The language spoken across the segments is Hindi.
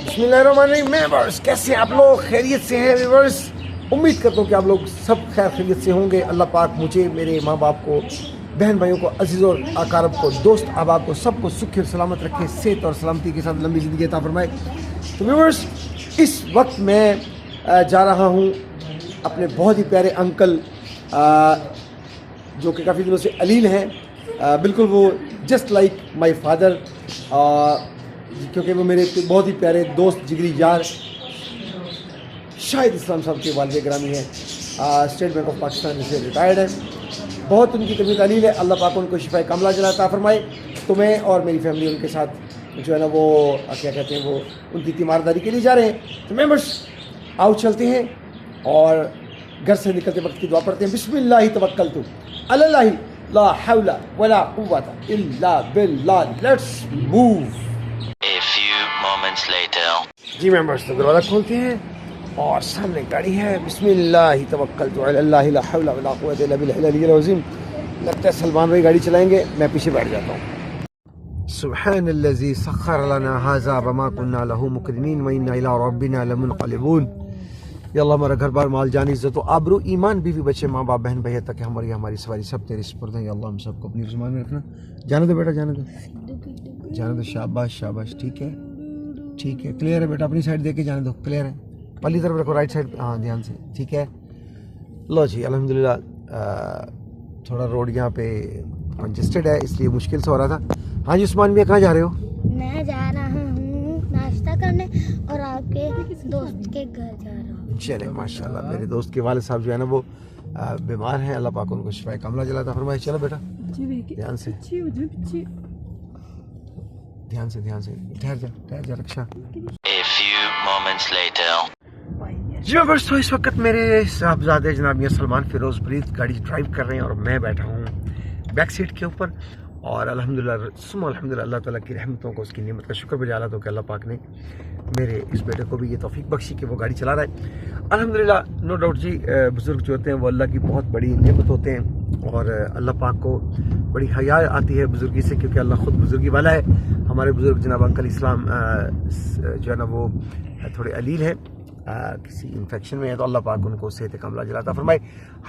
बिस्मिल्लाहिर्रहमानिर्रहीम। व्यूअर्स, कैसे आप लोग? खैरियत से हैं व्यूअर्स? उम्मीद करता हूँ कि आप लोग सब खैरियत से होंगे। अल्लाह पाक मुझे, मेरे माँ बाप को, बहन भाइयों को, अजीज़ और अकारब को, दोस्त अहबाब को, सबको सुख और सलामत रखे, सेहत और सलामती के साथ लंबी ज़िंदगी अता फरमाए। तो व्यूअर्स, इस वक्त मैं जा रहा हूँ अपने बहुत ही प्यारे अंकल जो कि काफ़ी दिनों से अलील हैं, बिल्कुल वो जस्ट लाइक माई फादर, क्योंकि वो मेरे बहुत ही प्यारे दोस्त, जिगरी यार शाहिद इस्लाम साहब के वालिद ग्रामी हैं। स्टेट बैंक ऑफ पाकिस्तान से रिटायर्ड हैं। बहुत उनकी तबीयत अलील है। अल्लाह पाक उनको शिफाए कामला जला अता फरमाए। तो मैं और मेरी फैमिली उनके साथ जो है ना वो क्या कहते हैं, वो उनकी तीमारदारी के लिए जा रहे हैं। तो मेंबर्स, आओ चलते हैं और घर से निकलते वक्त की दुआ पढ़ते हैं। बिस्मिल्लाहि तवक्कलतु अल्लाह ला हौला वला कुव्वता इल्ला बिल्लाह। Let's move. A few moments later. जी मेंबर्स, तो दरवाज़ा खोलते हैं और सामने गाड़ी है। बिस्मिल्लाहि तवक्कलतु अल्लाह ला हौला वला कुव्वता इल्ला बिल्लाहिल अलिय्यिल अज़ीम। लगता है सलमान भाई गाड़ी चलाएंगे, मैं पीछे बैठ जाता हूँ। सुब्हानल्लज़ी सख्खर लना हाज़ा वमा कुन्ना लहू मुक़रिनीन व इन्ना इला रब्बिना लमुनक़लिबून। या अल्लाह, हमारा घर बार, माल, जान, इज़्ज़त व आबरू, ईमान, बीवी, बच्चे, माँ बाप, बहन भाई तक हमारी सवारी सब तेरे सुपुर्द है। या अल्लाह, हम सबको अपनी ज़ुबान में रखना। जाने दो बेटा, जाने दो। शाबाश शाबाश। ठीक है, क्लियर है बेटा। अपनी साइड देके जाने दो, क्लियर है। पल्ली तरफ रखो, राइट साइड, हाँ ध्यान से। ठीक है, लो जी, अल्हम्दुलिल्लाह। थोड़ा रोड यहाँ पे कंजेस्टेड है, इसलिए मुश्किल से हो रहा था। हाँ जी उस्मान भैया, कहाँ जा रहे हो? मैं जा रहा हूँ नाश्ता करने और आपके दोस्त के घर जा रहा हूँ। चले माशाल्लाह, मेरे दोस्त के वालिद साहब जो है ना वो बीमार हैं। अल्लाह पाक उनको शिफाए कामला जलाता फरमाए। चलो बेटा, ध्यान से ठहर जा रक्षा। A few moments later. जी बस, तो इस वक्त मेरे साहबजादे जनाब मियां सलमान फिरोज ब्रीद गाड़ी ड्राइव कर रहे हैं और मैं बैठा हूँ बैक सीट के ऊपर। और अल्हम्दुलिल्लाह अल्लाह ताला की रहमतों को, उसकी नेमत का शुक्र बजाला तो कि अल्लाह पाक ने मेरे इस बेटे को भी ये तौफीक बख्शी कि वो गाड़ी चला रहा है। अल्हम्दुलिल्लाह, नो डाउट जी, बुज़ुर्ग जो होते हैं वो अल्लाह की बहुत बड़ी नेमत होते हैं और अल्लाह पाक को बड़ी हया आती है बुज़ुर्गी से, क्योंकि अल्लाह ख़ुद बुज़ुर्गी वाला है। हमारे बुज़ुर्ग जनाब अंकल इस्लाम जो है ना वो थोड़े अलील हैं, किसी इन्फेक्शन में है, तो अल्लाह पाक उनको सेहत कामला जलाता फरमाए।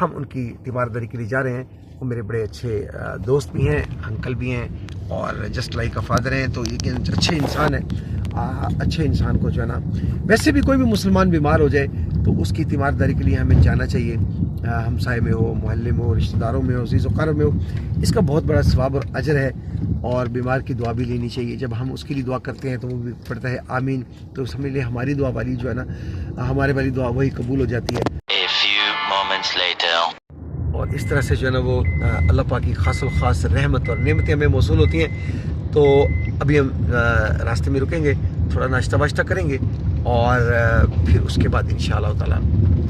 हम उनकी तीमारदारी के लिए जा रहे हैं। वो मेरे बड़े अच्छे दोस्त भी हैं, अंकल भी हैं और जस्ट लाइक अ फादर हैं। तो ये अच्छे इंसान है। अच्छे इंसान को जो है ना, वैसे भी कोई भी मुसलमान बीमार हो जाए तो उसकी तीमारदारी के लिए हमें जाना चाहिए। हमसाए में हो, मोहल्ले में हो, रिश्तेदारों में हो, अज़ीज़ व क़रीब में हो, इसका बहुत बड़ा सवाब और अजर है। और बीमार की दुआ भी लेनी चाहिए। जब हम उसके लिए दुआ करते हैं तो वो भी पढ़ता है आमीन, तो समझ लिए हमारी दुआ वाली जो है ना, हमारे वाली दुआ वही कबूल हो जाती है। A few moments later. और इस तरह से जो है ना वो अल्लाह पाक की ख़ास रहमत और नेमतें हमें मौसूल होती हैं। तो अभी हम रास्ते में रुकेंगे, थोड़ा नाश्ता वाश्ता करेंगे और फिर उसके बाद इंशाअल्लाह ताला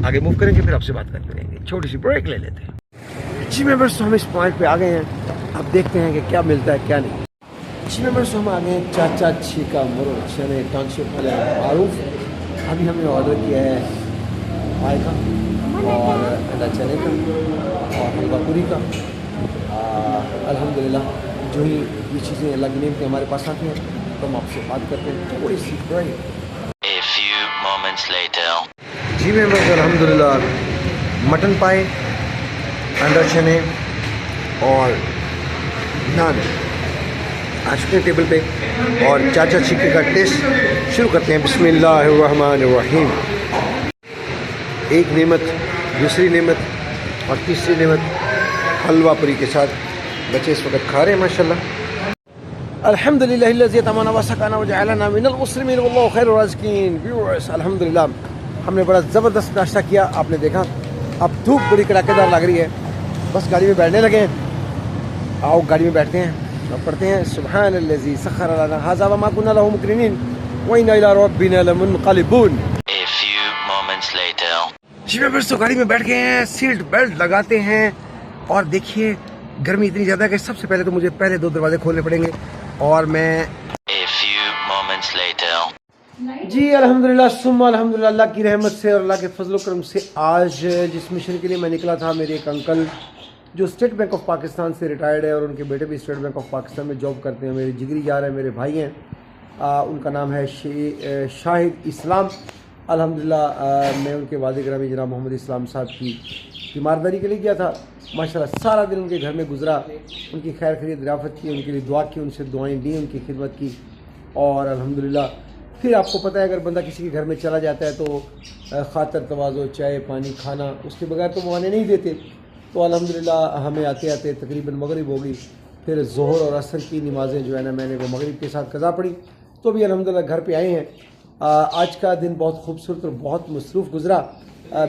आगे मूव करेंगे। फिर आपसे बात करते रहेंगे। छोटी सी ब्रेक ले लेते हैं। जी मेंबर्स, हम इस पॉइंट पे आ गए हैं। अब देखते हैं कि क्या मिलता है क्या नहीं। जी मेंबर्स, हम आ गए हैं चाचा छीका मुर्ग चने टाउनशिप वाले मारूफ। अभी हमने ऑर्डर किया है पाए का और अंडा चने का और हलवा पूरी का। अल्हम्दुलिल्लाह, जो ही ये चीज़ें अल्लाह की नेमत के हमारे पास आती हैं तो हम आपसे बात करते हैं थोड़ी सी break. A few moments later. जी मेंबर्स, अल्हम्दुलिल्लाह मटन पाए, अंडा चने और नान आ चुके हैं टेबल पे। और चाचा छीके का टेस्ट शुरू करते हैं। बिस्मिल्लाहिर्रहमानिर्रहीम। एक नेमत, दूसरी नेमत और तीसरी नेमत हलवा पूरी के साथ बच्चे इस वक्त खा रहे हैं माशाल्लाह। अल्हम्दुलिल्लाहिल्लज़ी अतमाना व सकाना व जअलना मिनल मुस्लिमीन वल्लाहु खैरुर राज़िकीन। व्यूअर्स, अल्हम्दुलिल्लाह हमने बड़ा ज़बरदस्त नाश्ता किया, आपने देखा। अब धूप बड़ी कड़ाकेदार लग रही है, बस गाड़ी में बैठने लगे हैं। आओ गाड़ी में बैठते हैं और पढ़ते हैं सुब्हानल्लज़ी सख्खर लना हाज़ा वमा कुन्ना लहू मुक़रिनीन व इन्ना इला रब्बिना लमुनक़लिबून। A few moments later. जी मेंबर्स, तो गाड़ी में बैठ गए हैं, सीट बेल्ट लगाते हैं और देखिए गर्मी इतनी ज़्यादा है कि सबसे पहले तो मुझे पहले 2 दरवाजे खोलने पड़ेंगे। और मैं A few moments later. जी अल्हम्दुलिल्लाह सुम्मा अल्हम्दुलिल्लाह, अल्लाह की रहमत से और अल्लाह के फजल करम से आज जिस मिशन के लिए मैं निकला था, मेरे एक अंकल जो स्टेट बैंक ऑफ पाकिस्तान से रिटायर्ड है और उनके बेटे भी स्टेट बैंक ऑफ पाकिस्तान में जॉब करते हैं, मेरे जिगरी यार हैं, मेरे भाई हैं, उनका नाम है शाहिद इस्लाम। अल्हम्दुलिल्लाह मैं उनके वालिद गिरामी जनाब मोहम्मद इस्लाम साहब की तीमारदारी के लिए गया था। माशाल्लाह सारा दिन उनके घर में गुजरा, उनकी खैर खैरियत दरियाफ़त की, उनके लिए दुआ की, उनसे दुआएं दी, उनकी खिदमत की। और अल्हम्दुलिल्लाह फिर आपको पता है अगर बंदा किसी के घर में चला जाता है तो खातर तवाज़ो चाय पानी खाना उसके बगैर तो वो आने नहीं देते। तो अल्हम्दुलिल्लाह हमें आते आते तकरीबन मगरिब हो गई। फिर ज़ोहर और असर की नमाज़ें जो है ना मैंने वो मगरिब के साथ कज़ा पड़ी। तो अभी अल्हम्दुलिल्लाह घर पे आए हैं। आज का दिन बहुत खूबसूरत और बहुत मसरूफ़ गुज़रा।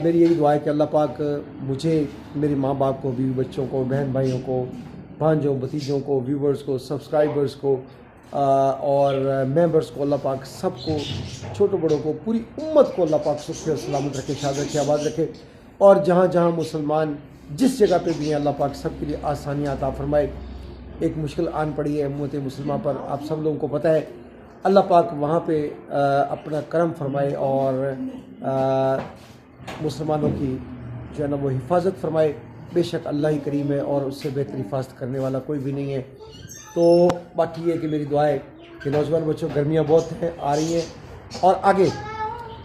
मेरी यही दुआ है कि अल्लाह पाक मुझे, मेरे माँ बाप को, बीवी बच्चों को, बहन भाइयों को, भांजों भतीजों को, व्यूवर्स को, सब्सक्राइबर्स को और मेंबर्स को, अल्लाह पाक सबको, छोटों बड़ों को, पूरी उम्मत को अल्लाह पाक सुख और सलामत रखे, शाद रखे, आबाद रखे। और जहाँ जहाँ मुसलमान जिस जगह पे भी हैं अल्लाह पाक सबके लिए आसानियाँ अता फरमाए। एक मुश्किल आन पड़ी है उम्मत मुस्लिमा पर, आप सब लोगों को पता है। अल्लाह पाक वहाँ पे अपना करम फरमाए और मुसलमानों की जो है ना वो हिफाजत फरमाए। बेशक अल्लाह ही करीम है और उससे बेहतर हिफाजत करने वाला कोई भी नहीं है। तो बाकी ये कि मेरी दुआ है कि नौजवान बच्चों, गर्मियाँ बहुत हैं, आ रही हैं और आगे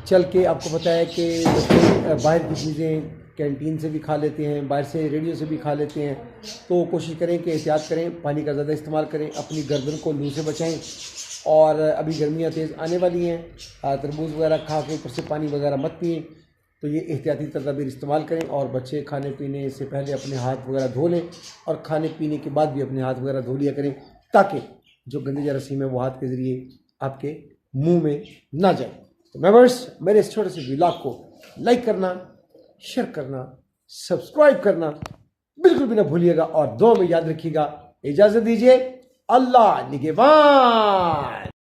चल के आपको पता है कि बच्चे बाहर की चीज़ें कैंटीन से भी खा लेते हैं, बाहर से रेडियो से भी खा लेते हैं। तो कोशिश करें कि एहतियात करें, पानी का ज़्यादा इस्तेमाल करें, अपनी गर्दन को लू से बचाएं। और अभी गर्मियाँ तेज़ आने वाली हैं, तरबूज वगैरह खा के ऊपर से पानी वगैरह मत पिएं। तो ये एहतियाती तदबीर इस्तेमाल करें। और बच्चे खाने पीने से पहले अपने हाथ वगैरह धो लें और खाने पीने के बाद भी अपने हाथ वगैरह धो लिया करें, ताकि जो गंदी जरासीम है वो हाथ के ज़रिए आपके मुंह में ना जाए। तो मेंबर्स, मेरे इस छोटे से व्लॉग को लाइक करना, शेयर करना, सब्सक्राइब करना बिल्कुल भी ना भूलिएगा और दुआ में याद रखिएगा। इजाज़त दीजिए, अल्लाह निगहबान।